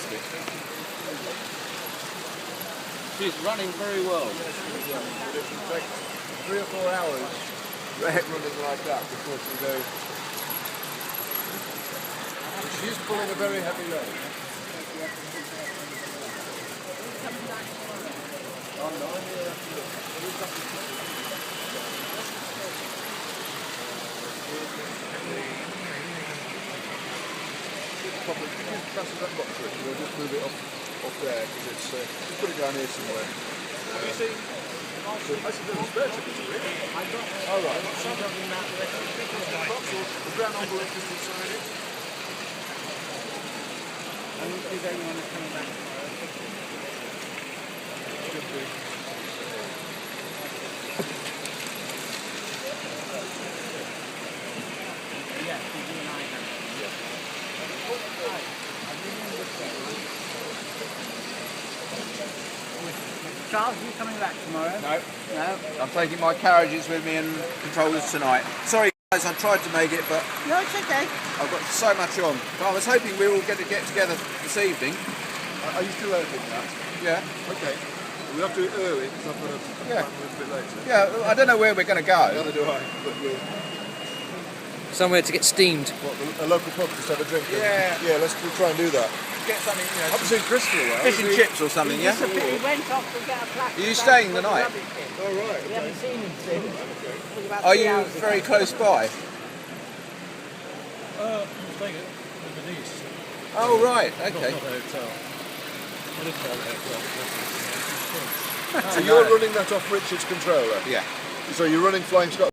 fantastic. She's running very well. It can take 3 or 4 hours running like that before she goes. She's pulling a very heavy load. Probably pass that box to it. We'll just move it off there because it's. Just put it down here somewhere. You see? I said there was spare tickets really. Oh right. The brown envelope is inside it. And is anyone coming back tomorrow? Should be. Yeah, you and I have. Charles, are you coming back tomorrow? No. No? I'm taking my carriages with me and controllers tonight. Sorry guys, I tried to make it, but No, it's okay. I've got so much on. But I was hoping we all get together this evening. Are you still editing that? Yeah. Okay. We have to do it early because I've got a Yeah. plan a little bit later. Yeah, I don't know where we're going to go. Neither do I, but we'll... Somewhere to get steamed. What, a local pub, just have a drink? Yeah. Yeah, we'll try and do that. Get something, you I know, haven't seen Chris for a while. fish and chips or something, yeah? He went off to get a plaque. Are you staying the night? Oh, right. We haven't seen him since. It was about Are 3 you hours very ago. close by? I'm staying at the Nice. Oh, right, Not okay. a hotel. I didn't know the hotel. So you're running that off Richard's controller? Yeah. So you're running Flying Scot